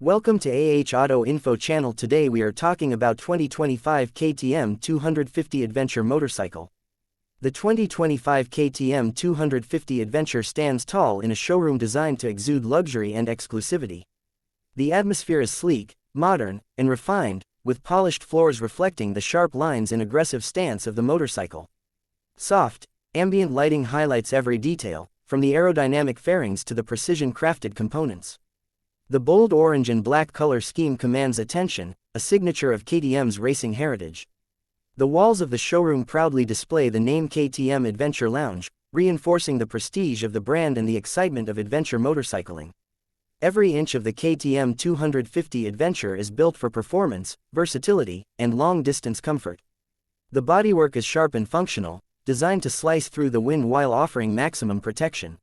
Welcome to Auto Info channel. Today we are talking about 2025 KTM 250 Adventure motorcycle. The 2025 KTM 250 Adventure stands tall in a showroom designed to exude luxury and exclusivity. The atmosphere is sleek, modern, and refined, with polished floors reflecting the sharp lines and aggressive stance of the motorcycle. Soft, ambient lighting highlights every detail, from the aerodynamic fairings to the precision-crafted components. The bold orange and black color scheme commands attention, a signature of KTM's racing heritage. The walls of the showroom proudly display the name KTM Adventure Lounge, reinforcing the prestige of the brand and the excitement of adventure motorcycling. Every inch of the KTM 250 Adventure is built for performance, versatility, and long-distance comfort. The bodywork is sharp and functional, designed to slice through the wind while offering maximum protection.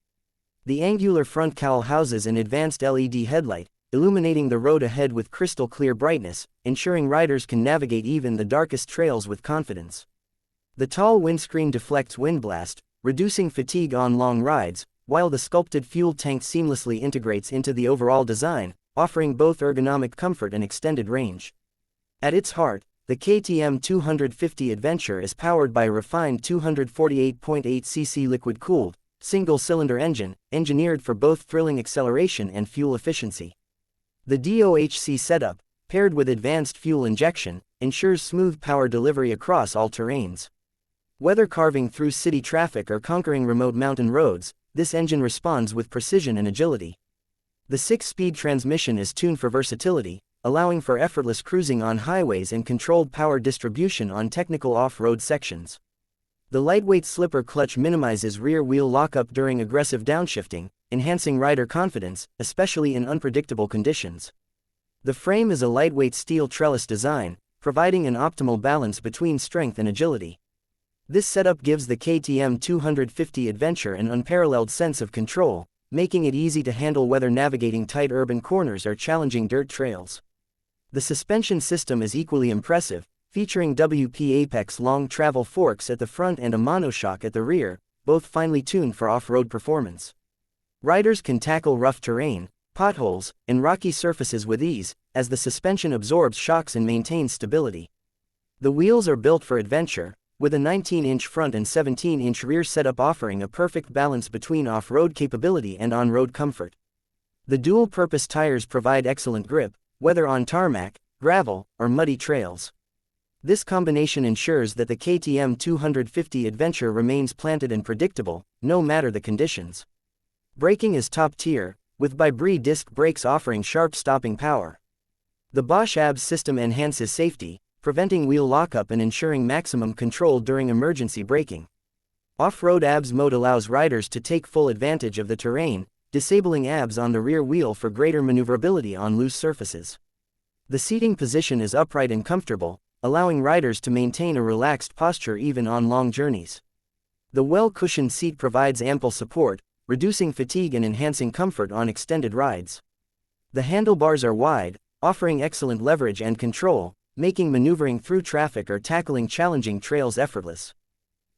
The angular front cowl houses an advanced LED headlight, illuminating the road ahead with crystal-clear brightness, ensuring riders can navigate even the darkest trails with confidence. The tall windscreen deflects wind blast, reducing fatigue on long rides, while the sculpted fuel tank seamlessly integrates into the overall design, offering both ergonomic comfort and extended range. At its heart, the KTM 250 Adventure is powered by a refined 248.8cc liquid-cooled, single-cylinder engine, engineered for both thrilling acceleration and fuel efficiency. The DOHC setup, paired with advanced fuel injection, ensures smooth power delivery across all terrains. Whether carving through city traffic or conquering remote mountain roads, this engine responds with precision and agility. The 6-speed transmission is tuned for versatility, allowing for effortless cruising on highways and controlled power distribution on technical off-road sections. The lightweight slipper clutch minimizes rear-wheel lockup during aggressive downshifting, enhancing rider confidence, especially in unpredictable conditions. The frame is a lightweight steel trellis design, providing an optimal balance between strength and agility. This setup gives the KTM 250 Adventure an unparalleled sense of control, making it easy to handle whether navigating tight urban corners or challenging dirt trails. The suspension system is equally impressive, featuring WP Apex long travel forks at the front and a monoshock at the rear, both finely tuned for off-road performance. Riders can tackle rough terrain, potholes, and rocky surfaces with ease, as the suspension absorbs shocks and maintains stability. The wheels are built for adventure, with a 19-inch front and 17-inch rear setup offering a perfect balance between off-road capability and on-road comfort. The dual-purpose tires provide excellent grip, whether on tarmac, gravel, or muddy trails. This combination ensures that the KTM 250 Adventure remains planted and predictable, no matter the conditions. Braking is top tier, with bi-brake disc brakes offering sharp stopping power. The Bosch ABS system enhances safety, preventing wheel lockup and ensuring maximum control during emergency braking. Off-road ABS mode allows riders to take full advantage of the terrain, disabling ABS on the rear wheel for greater maneuverability on loose surfaces. The seating position is upright and comfortable, allowing riders to maintain a relaxed posture even on long journeys. The well-cushioned seat provides ample support, reducing fatigue and enhancing comfort on extended rides. The handlebars are wide, offering excellent leverage and control, making maneuvering through traffic or tackling challenging trails effortless.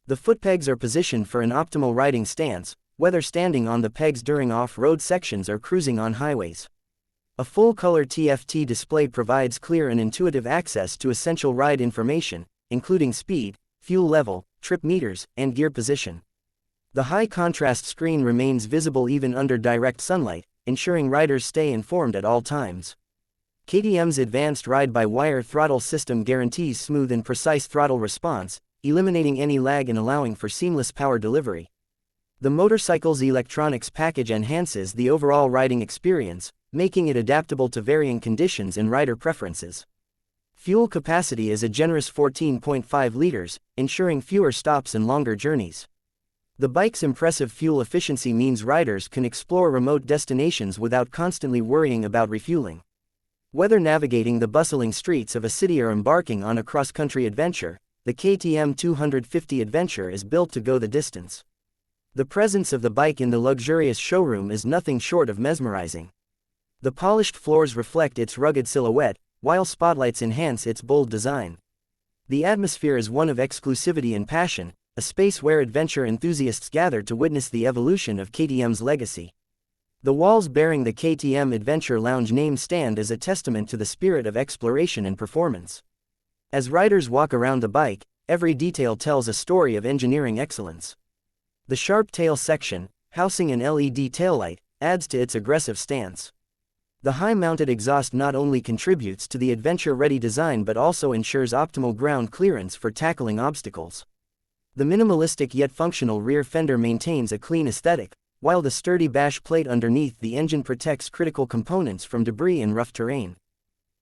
The foot pegs are positioned for an optimal riding stance, whether standing on the pegs during off-road sections or cruising on highways. A full-color TFT display provides clear and intuitive access to essential ride information, including speed, fuel level, trip meters, and gear position. The high-contrast screen remains visible even under direct sunlight, ensuring riders stay informed at all times. KTM's advanced ride-by-wire throttle system guarantees smooth and precise throttle response, eliminating any lag and allowing for seamless power delivery. The motorcycle's electronics package enhances the overall riding experience, making it adaptable to varying conditions and rider preferences. Fuel capacity is a generous 14.5 liters, ensuring fewer stops and longer journeys. The bike's impressive fuel efficiency means riders can explore remote destinations without constantly worrying about refueling. Whether navigating the bustling streets of a city or embarking on a cross-country adventure, the KTM 250 Adventure is built to go the distance. The presence of the bike in the luxurious showroom is nothing short of mesmerizing. The polished floors reflect its rugged silhouette, while spotlights enhance its bold design. The atmosphere is one of exclusivity and passion, a space where adventure enthusiasts gather to witness the evolution of KTM's legacy. The walls bearing the KTM Adventure Lounge name stand as a testament to the spirit of exploration and performance. As riders walk around the bike, every detail tells a story of engineering excellence. The sharp tail section, housing an LED taillight, adds to its aggressive stance. The high-mounted exhaust not only contributes to the adventure-ready design but also ensures optimal ground clearance for tackling obstacles. The minimalistic yet functional rear fender maintains a clean aesthetic, while the sturdy bash plate underneath the engine protects critical components from debris and rough terrain.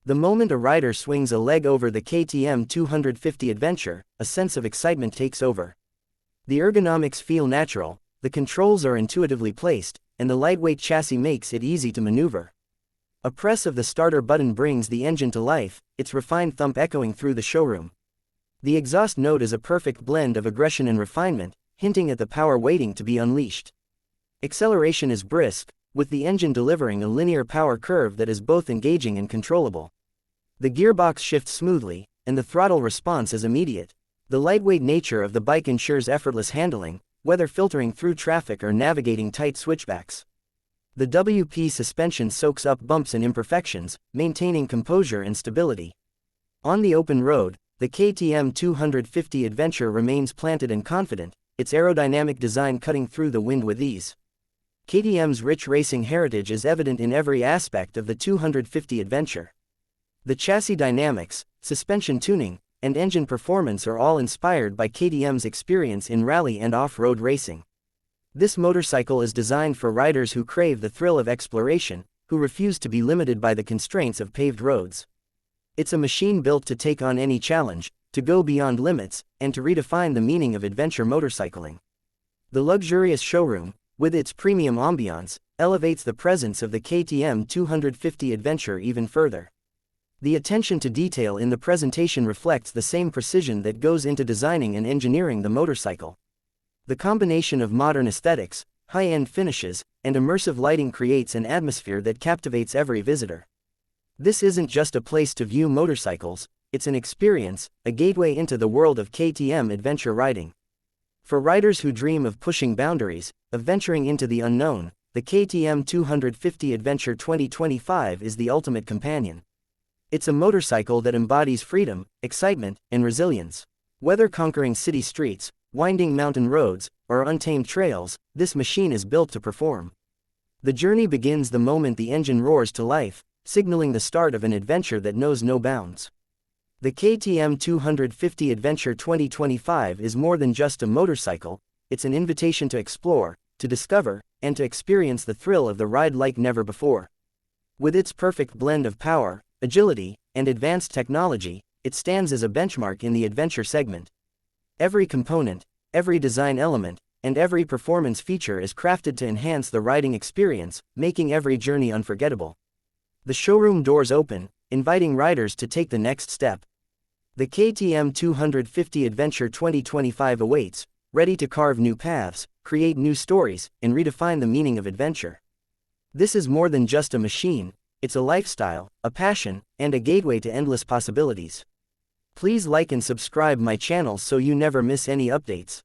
The moment a rider swings a leg over the KTM 250 Adventure, a sense of excitement takes over. The ergonomics feel natural, the controls are intuitively placed, and the lightweight chassis makes it easy to maneuver. A press of the starter button brings the engine to life, its refined thump echoing through the showroom. The exhaust note is a perfect blend of aggression and refinement, hinting at the power waiting to be unleashed. Acceleration is brisk, with the engine delivering a linear power curve that is both engaging and controllable. The gearbox shifts smoothly, and the throttle response is immediate. The lightweight nature of the bike ensures effortless handling, whether filtering through traffic or navigating tight switchbacks. The WP suspension soaks up bumps and imperfections, maintaining composure and stability. On the open road, the KTM 250 Adventure remains planted and confident, its aerodynamic design cutting through the wind with ease. KTM's rich racing heritage is evident in every aspect of the 250 Adventure. The chassis dynamics, suspension tuning, and engine performance are all inspired by KTM's experience in rally and off-road racing. This motorcycle is designed for riders who crave the thrill of exploration, who refuse to be limited by the constraints of paved roads. It's a machine built to take on any challenge, to go beyond limits, and to redefine the meaning of adventure motorcycling. The luxurious showroom, with its premium ambiance, elevates the presence of the KTM 250 Adventure even further. The attention to detail in the presentation reflects the same precision that goes into designing and engineering the motorcycle. The combination of modern aesthetics, high-end finishes, and immersive lighting creates an atmosphere that captivates every visitor. This isn't just a place to view motorcycles, it's an experience, a gateway into the world of KTM adventure riding. For riders who dream of pushing boundaries, of venturing into the unknown, the KTM 250 Adventure 2025 is the ultimate companion. It's a motorcycle that embodies freedom, excitement, and resilience. Whether conquering city streets, winding mountain roads, or untamed trails, this machine is built to perform. The journey begins the moment the engine roars to life, signaling the start of an adventure that knows no bounds. The KTM 250 Adventure 2025 is more than just a motorcycle, it's an invitation to explore, to discover, and to experience the thrill of the ride like never before. With its perfect blend of power, agility, and advanced technology, it stands as a benchmark in the adventure segment. Every component, every design element, and every performance feature is crafted to enhance the riding experience, making every journey unforgettable. The showroom doors open, inviting riders to take the next step. The KTM 250 Adventure 2025 awaits, ready to carve new paths, create new stories, and redefine the meaning of adventure. This is more than just a machine, it's a lifestyle, a passion, and a gateway to endless possibilities. Please like and subscribe my channel so you never miss any updates.